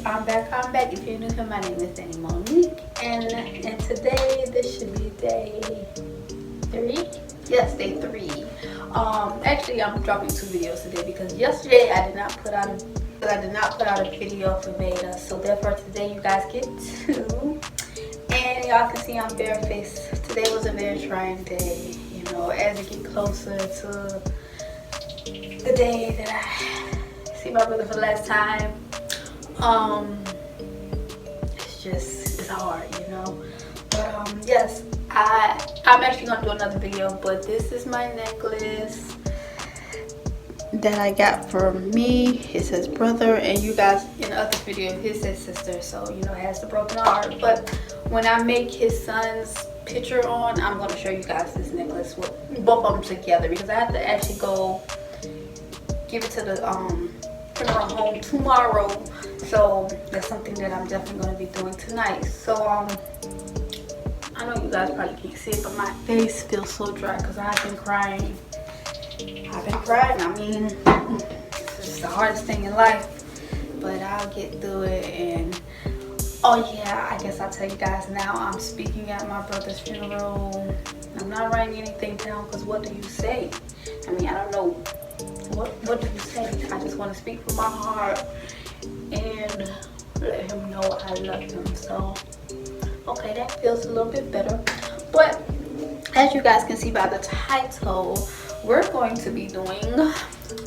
I'm back. If you're new here, my name is Danny Monique, and today this should be day 3. Yes, day 3. Actually, I'm dropping 2 videos today because yesterday I did not put out a video for beta, so therefore today you guys get 2. And y'all can see I'm barefaced. Today was a very trying day. You know, as it get closer to the day that I see my brother for the last time, it's hard, you know. But yes, I'm actually gonna do another video, but this is my necklace that I got for me. It says brother, and you guys in the other video his says sister, so you know it has the broken heart. But when I make his son's picture on, I'm going to show you guys this necklace with both of them together, because I have to actually go give it to the funeral home tomorrow. So that's something that I'm definitely going to be doing tonight. So I know you guys probably can't see it, but my face feels so dry because I've been crying. I mean, it's just the hardest thing in life, but I'll get through it. And oh yeah, I guess I'll tell you guys now, I'm speaking at my brother's funeral. I'm not writing anything down because what do you say? I mean, I don't know. What do you say? I just want to speak from my heart and let him know I love him. So okay, that feels a little bit better. But as you guys can see by the title, we're going to be doing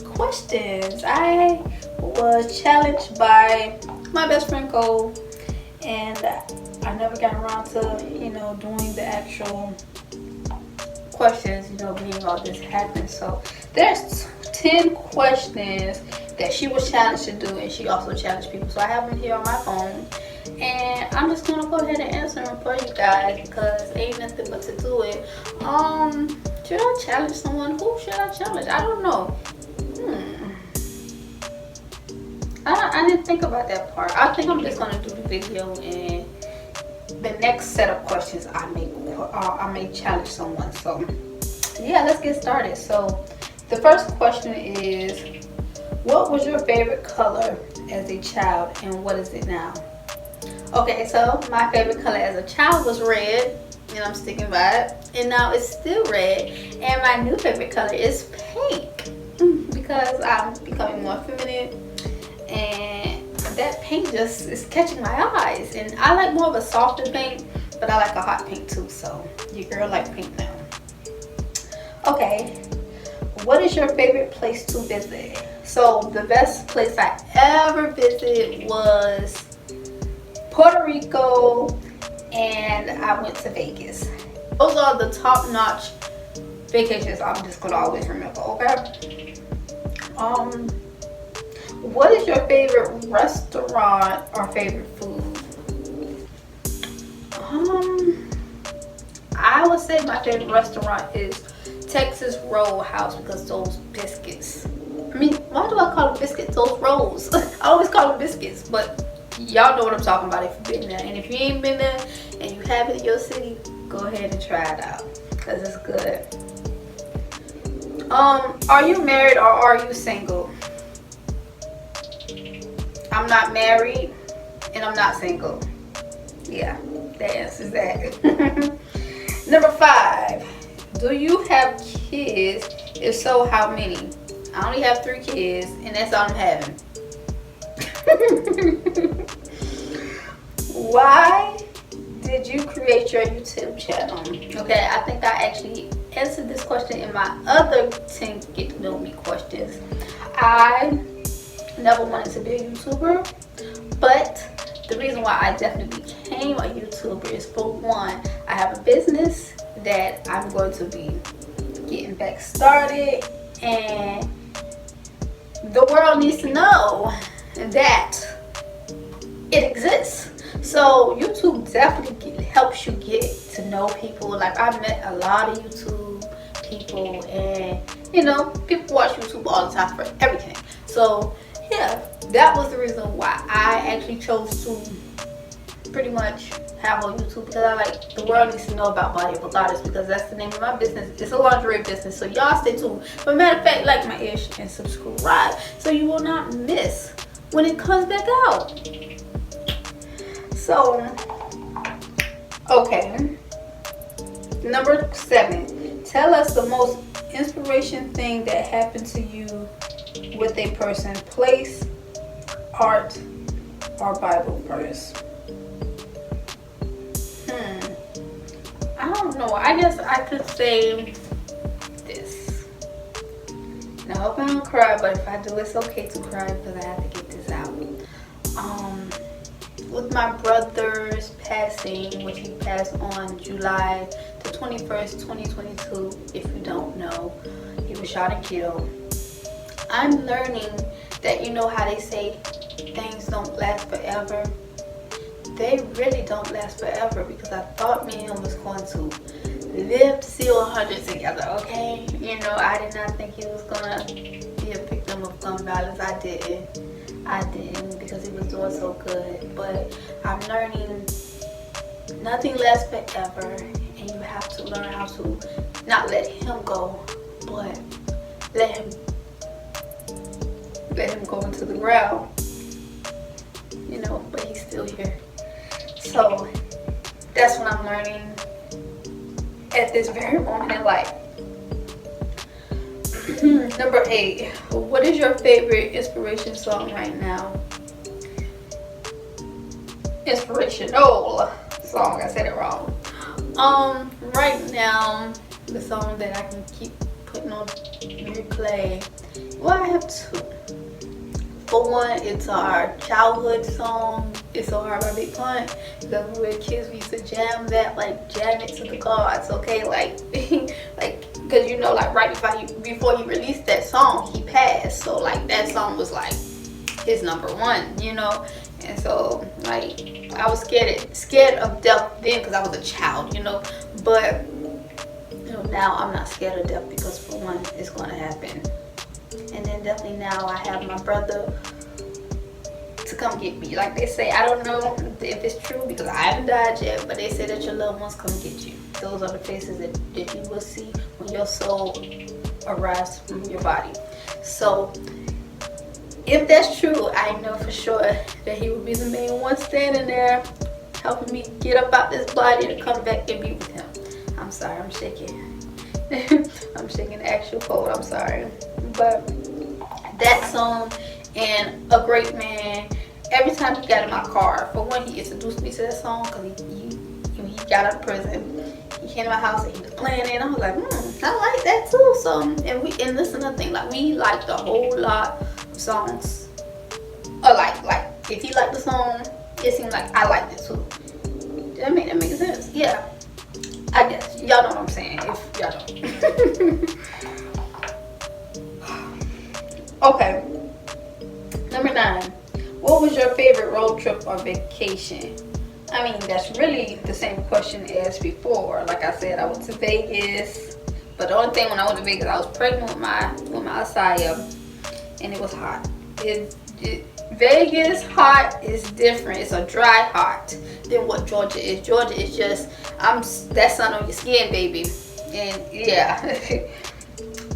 questions. I was challenged by my best friend Cole, and I never got around to, you know, doing the actual questions, you know, being all this happened. So there's 10 questions that she was challenged to do, and she also challenged people. So I have them here on my phone, and I'm just gonna go ahead and answer them for you guys because ain't nothing but to do it. Should I challenge someone? Who should I challenge? I don't know. I didn't think about that part. I think I'm just gonna do the video, and the next set of questions I may challenge someone. So yeah, let's get started. So the first question is, what was your favorite color as a child and what is it now? Okay, so my favorite color as a child was red, and I'm sticking by it, and now it's still red. And my new favorite color is pink because I'm becoming more feminine, and that pink just is catching my eyes. And I like more of a softer pink, but I like a hot pink too, so your girl like pink now. Okay, what is your favorite place to visit? So the best place I ever visited was Puerto Rico, and I went to Vegas. Those are the top-notch vacations I'm just gonna always remember, okay? What is your favorite restaurant or favorite food? I would say my favorite restaurant is Texas Roadhouse because those biscuits. I mean, why do I call them biscuits? Those rolls. I always call them biscuits, but y'all know what I'm talking about if you've been there. And if you ain't been there and you have it in your city, go ahead and try it out because it's good. Are you married or are you single? I'm not married and I'm not single. Yeah, that answers that. Number 5, do you have kids? If so, how many? I only have 3 kids, and that's all I'm having. Why did you create your YouTube channel? Okay, I think I actually answered this question in my other 10 get to know me questions. I never wanted to be a YouTuber, but the reason why I definitely became a YouTuber is, for one, I have a business that I'm going to be getting back started, and the world needs to know that it exists. So YouTube definitely helps you get to know people. Like, I met a lot of YouTube people, and you know, people watch YouTube all the time for everything. So yeah, that was the reason why I actually chose to pretty much have on YouTube, because I like the world needs to know about bodiofagoddess, because that's the name of my business. It's a lingerie business, so y'all stay tuned. But matter of fact, like my ish and subscribe so you will not miss when it comes back out. So, okay. Number 7. Tell us the most inspiration thing that happened to you with a person, place, art, or Bible verse. I don't know. I guess I could say this. Now, I hope I don't cry, but if I do, it's okay to cry because I have to get this out. With my brother's passing, which he passed on July the 21st, 2022, if you don't know, he was shot and killed. I'm learning that, you know how they say things don't last forever? They really don't last forever, because I thought me and him was going to live to see 100 together, okay? You know, I did not think he was gonna be a victim of gun violence. I didn't, because he was doing so good. But I'm learning nothing lasts forever, and you have to learn how to not let him go, but let him go into the ground, you know, but he's still here. So that's what I'm learning at this very moment in life. Number 8. What is your favorite inspiration song right now? Inspirational song. I said it wrong. Right now, the song that I can keep putting on replay. Well, I have 2. For one, it's our childhood song, It's So Hard by Big Pun. Because when we were kids, we used to jam that, like jam it to the gods, okay? Like, because you know, like right before he released that song, he passed. So like that song was like his number 1, you know? And so like I was scared of death then because I was a child, you know? But you know, now I'm not scared of death because for one, it's going to happen. And then definitely now I have my brother to come get me. Like they say, I don't know if it's true because I haven't died yet, but they say that your loved ones come get you. Those are the faces that you will see when your soul arrives from your body. So if that's true, I know for sure that he will be the main one standing there helping me get up out this body to come back and be with him. I'm sorry, I'm shaking. I'm shaking the actual cold, I'm sorry. But that song and A Great Man, every time he got in my car, for one, he introduced me to that song because he got out of prison. He came to my house and he was playing it, and I was like, I like that too. So, and listen to the thing, like we liked a whole lot of songs. Or like if he liked the song, it seemed like I liked it too. Does that make sense? Yeah. I guess. Y'all know what I'm saying, if y'all don't. Okay. Number 9. What was your favorite road trip or vacation? I mean, that's really the same question as before. Like I said, I went to Vegas. But the only thing when I went to Vegas, I was pregnant with my Asaya. And it was hot. Vegas hot is different. It's a dry hot than what Georgia is. Georgia is just, that sun on your skin, baby. And yeah.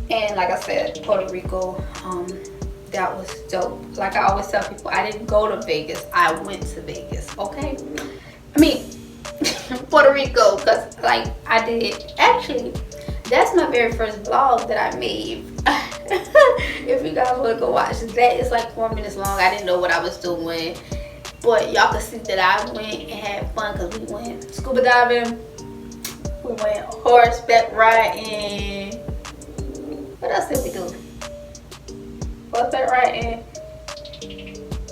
And like I said, Puerto Rico, that was dope. Like I always tell people, I didn't go to Vegas, I went to Vegas, okay? I mean, Puerto Rico, because like I did, actually, that's my very first vlog that I made. If you guys want to go watch that, it's like 4 minutes long. I didn't know what I was doing, but y'all can see that I went and had fun because we went scuba diving, we went horseback riding. What else did we do? Horseback riding,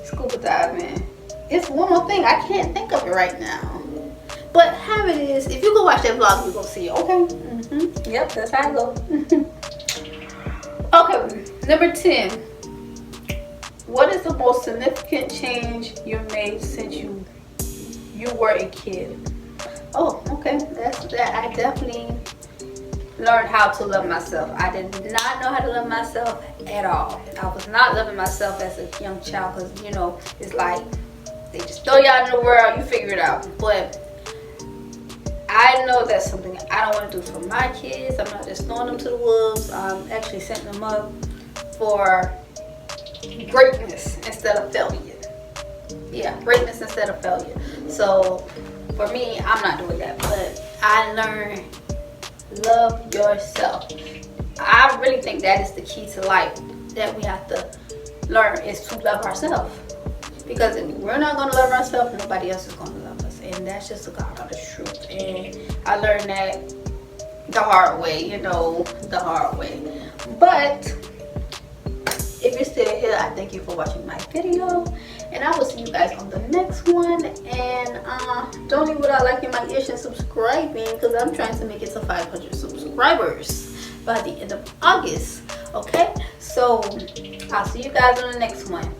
scuba diving. It's one more thing, I can't think of it right now. But how it is, if you go watch that vlog, you're gonna see it, okay? Yep, that's how I go. Okay, number 10. What is the most significant change you've made since you were a kid? Oh, okay, that's that. I definitely learned how to love myself. I did not know how to love myself at all. I was not loving myself as a young child because, you know, it's like they just throw you out in the world, you figure it out. But I know that's something I don't want to do for my kids. I'm not just throwing them to the wolves. I'm actually setting them up for greatness instead of failure. yeah, greatness instead of failure. So for me, I'm not doing that, but I learned love yourself. I really think that is the key to life, that we have to learn, is to love ourselves. Because if we're not going to love ourselves, nobody else is going to love us. And that's just the God honest truth. And I learned that the hard way, you know, the hard way. But if you're still here, I thank you for watching my video. And I will see you guys on the next one. And don't leave without liking my ish and subscribing, because I'm trying to make it to 500 subscribers by the end of August. Okay? So I'll see you guys on the next one.